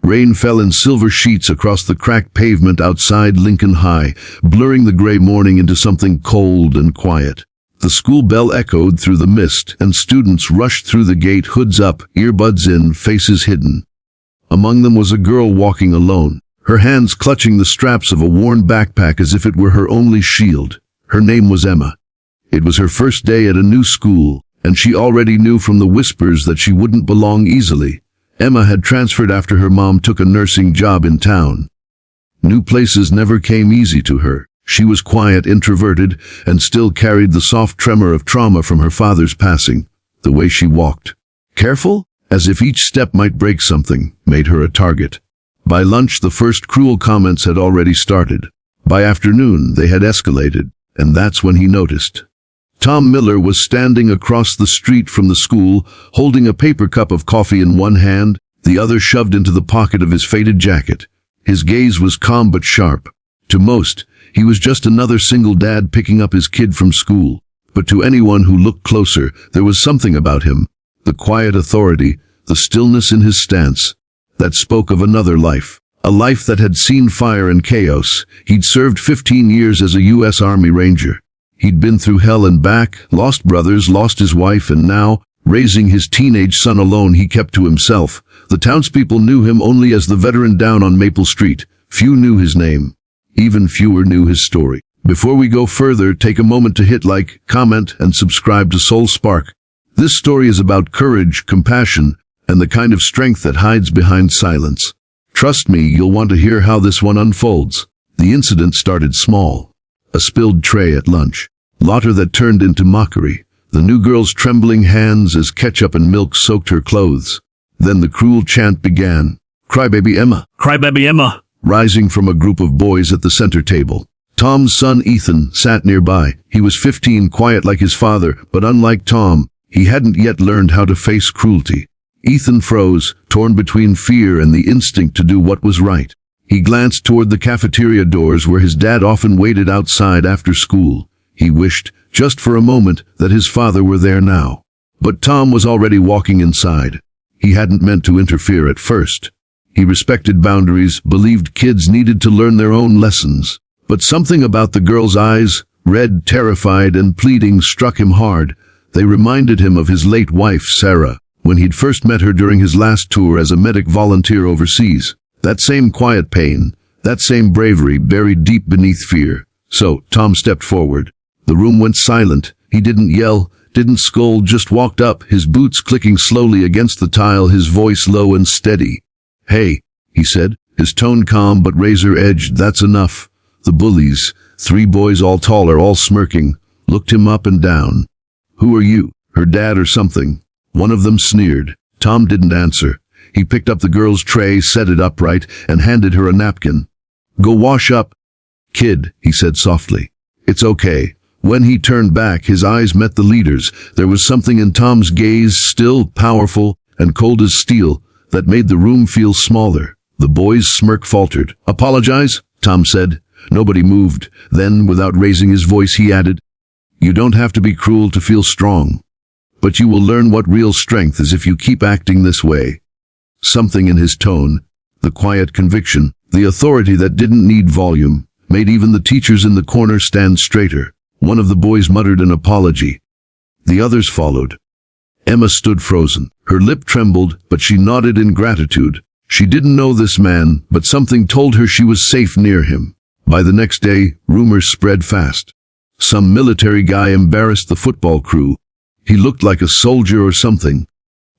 Rain fell in silver sheets across the cracked pavement outside Lincoln High, blurring the gray morning into something cold and quiet. The school bell echoed through the mist, and students rushed through the gate, hoods up, earbuds in, faces hidden. Among them was a girl walking alone, her hands clutching the straps of a worn backpack as if it were her only shield. Her name was Emma. It was her first day at a new school, and she already knew from the whispers that she wouldn't belong easily. Emma had transferred after her mom took a nursing job in town. New places never came easy to her. She was quiet, introverted, and still carried the soft tremor of trauma from her father's passing. The way she walked, careful, as if each step might break something, made her a target. By lunch, the first cruel comments had already started. By afternoon, they had escalated, and that's when he noticed. Tom Miller was standing across the street from the school, holding a paper cup of coffee in one hand, the other shoved into the pocket of his faded jacket. His gaze was calm but sharp. To most, he was just another single dad picking up his kid from school. But to anyone who looked closer, there was something about him, the quiet authority, the stillness in his stance, that spoke of another life. A life that had seen fire and chaos. He'd served 15 years as a U.S. Army Ranger. He'd been through hell and back, lost brothers, lost his wife, and now, raising his teenage son alone, he kept to himself. The townspeople knew him only as the veteran down on Maple Street. Few knew his name. Even fewer knew his story. Before we go further, take a moment to hit like, comment, and subscribe to Soul Spark. This story is about courage, compassion, and the kind of strength that hides behind silence. Trust me, you'll want to hear how this one unfolds. The incident started small. A spilled tray at lunch. Laughter that turned into mockery. The new girl's trembling hands as ketchup and milk soaked her clothes. Then the cruel chant began. Crybaby Emma. Crybaby Emma. Rising from a group of boys at the center table. Tom's son Ethan sat nearby. He was 15, quiet like his father, but unlike Tom, he hadn't yet learned how to face cruelty. Ethan froze, torn between fear and the instinct to do what was right. He glanced toward the cafeteria doors where his dad often waited outside after school. He wished, just for a moment, that his father were there now. But Tom was already walking inside. He hadn't meant to interfere at first. He respected boundaries, believed kids needed to learn their own lessons. But something about the girl's eyes, red, terrified, and pleading, struck him hard. They reminded him of his late wife, Sarah, when he'd first met her during his last tour as a medic volunteer overseas. That same quiet pain, that same bravery buried deep beneath fear. So, Tom stepped forward. The room went silent. He didn't yell, didn't scold, just walked up, his boots clicking slowly against the tile, his voice low and steady. Hey, he said, his tone calm but razor-edged. That's enough. The Bullies, 3 boys all taller, all smirking, looked him up and down. Who are you? Her dad or something? One of them sneered. Tom didn't answer. He picked up the girl's tray, set it upright, and handed her a napkin. Go wash up. Kid, he said softly. It's okay. When he turned back, his eyes met the leader's. There was something in Tom's gaze, still, powerful, and cold as steel, that made the room feel smaller. The boy's smirk faltered. Apologize, Tom said. Nobody moved. Then, without raising his voice, he added, You don't have to be cruel to feel strong. But you will learn what real strength is if you keep acting this way. Something in his tone, the quiet conviction, the authority that didn't need volume, made even the teachers in the corner stand straighter. One of the boys muttered an apology. The others followed. Emma stood frozen. Her lip trembled, but she nodded in gratitude. She didn't know this man, but something told her she was safe near him. By the next day, rumors spread fast. Some military guy embarrassed the football crew. He looked like a soldier or something.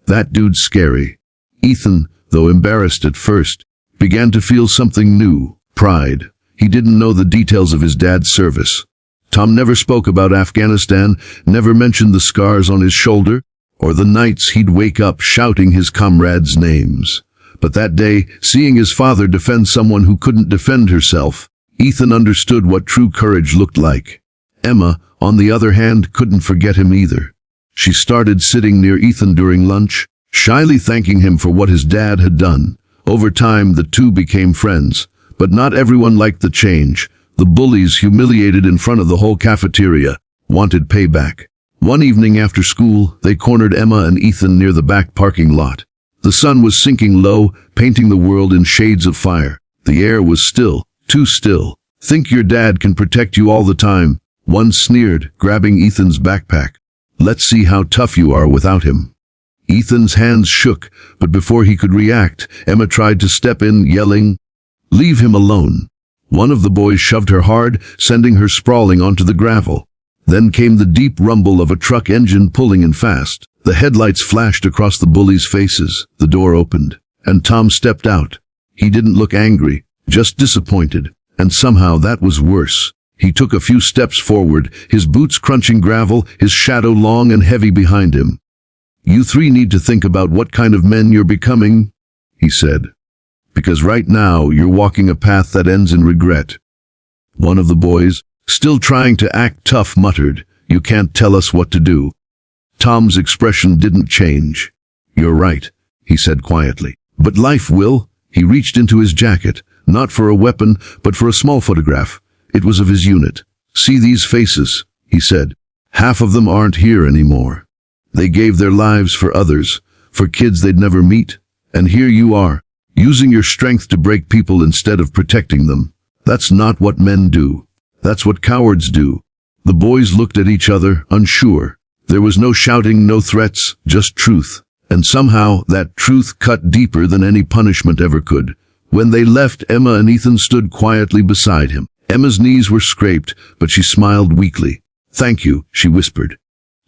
That dude's scary. Ethan, though embarrassed at first, began to feel something new, pride. He didn't know the details of his dad's service. Tom never spoke about Afghanistan, never mentioned the scars on his shoulder, or the nights he'd wake up shouting his comrades' names. But that day, seeing his father defend someone who couldn't defend herself, Ethan understood what true courage looked like. Emma, on the other hand, couldn't forget him either. She started sitting near Ethan during lunch, shyly thanking him for what his dad had done. Over time, the two became friends, but not everyone liked the change. The Bullies, humiliated in front of the whole cafeteria, wanted payback. One evening after school, they cornered Emma and Ethan near the back parking lot. The sun was sinking low, painting the world in shades of fire. The air was still, too still. "Think your dad can protect you all the time," one sneered, grabbing Ethan's backpack. "Let's see how tough you are without him." Ethan's hands shook, but before he could react, Emma tried to step in, yelling, "Leave him alone." One of the boys shoved her hard, sending her sprawling onto the gravel. Then came the deep rumble of a truck engine pulling in fast. The headlights flashed across the bullies' faces. The door opened, and Tom stepped out. He didn't look angry, just disappointed, and somehow that was worse. He took a few steps forward, his boots crunching gravel, his shadow long and heavy behind him. "You three need to think about what kind of men you're becoming," he said. "Because right now you're walking a path that ends in regret." One of the boys, still trying to act tough, muttered, "You can't tell us what to do." Tom's expression didn't change. "You're right," he said quietly. "But life will." He reached into his jacket, not for a weapon, but for a small photograph. It was of his unit. "See these faces," he said. "Half of them aren't here anymore. They gave their lives for others, for kids they'd never meet. And here you are, using your strength to break people instead of protecting them. That's not what men do. That's what cowards do." The boys looked at each other, unsure. There was no shouting, no threats, just truth. And somehow that truth cut deeper than any punishment ever could. When they left, Emma and Ethan stood quietly beside him. Emma's knees were scraped, but she smiled weakly. "Thank you," she whispered.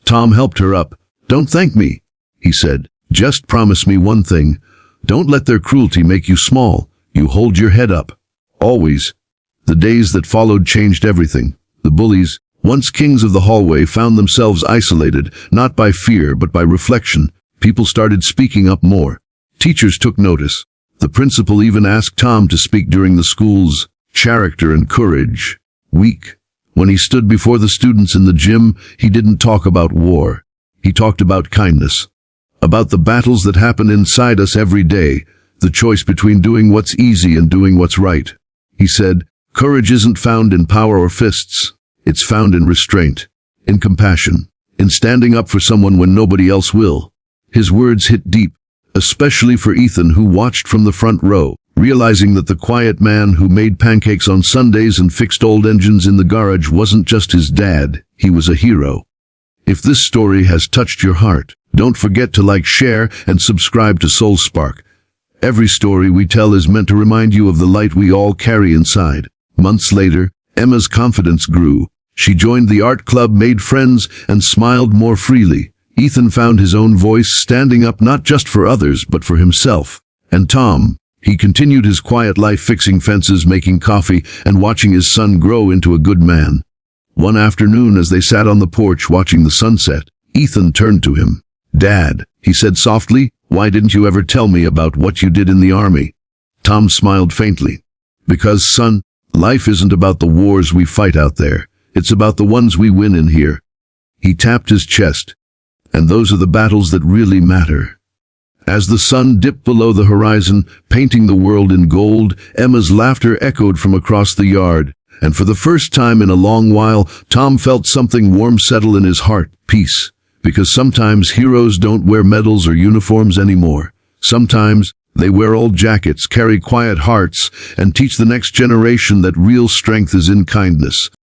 Tom helped her up. "Don't thank me," he said. "Just promise me one thing. Don't let their cruelty make you small. You hold your head up. Always." The days that followed changed everything. The bullies, once kings of the hallway, found themselves isolated, not by fear but by reflection. People started speaking up more. Teachers took notice. The principal even asked Tom to speak during the school's Character and Courage Week. When he stood before the students in the gym, he didn't talk about war. He talked about kindness. About the battles that happen inside us every day, the choice between doing what's easy and doing what's right. He said, "Courage isn't found in power or fists. It's found in restraint, in compassion, in standing up for someone when nobody else will." His words hit deep, especially for Ethan, who watched from the front row, realizing that the quiet man who made pancakes on Sundays and fixed old engines in the garage wasn't just his dad, he was a hero. If this story has touched your heart, don't forget to like, share, and subscribe to Soul Spark. Every story we tell is meant to remind you of the light we all carry inside. Months later, Emma's confidence grew. She joined the art club, made friends, and smiled more freely. Ethan found his own voice, standing up not just for others, but for himself. And Tom, he continued his quiet life, fixing fences, making coffee, and watching his son grow into a good man. One afternoon, as they sat on the porch watching the sunset, Ethan turned to him. "Dad," he said softly, "why didn't you ever tell me about what you did in the army?" Tom smiled faintly. "Because, son, life isn't about the wars we fight out there. It's about the ones we win in here." He tapped his chest. "And those are the battles that really matter." As the sun dipped below the horizon, painting the world in gold, Emma's laughter echoed from across the yard. And for the first time in a long while, Tom felt something warm settle in his heart, peace. Because sometimes heroes don't wear medals or uniforms anymore. Sometimes they wear old jackets, carry quiet hearts, and teach the next generation that real strength is in kindness.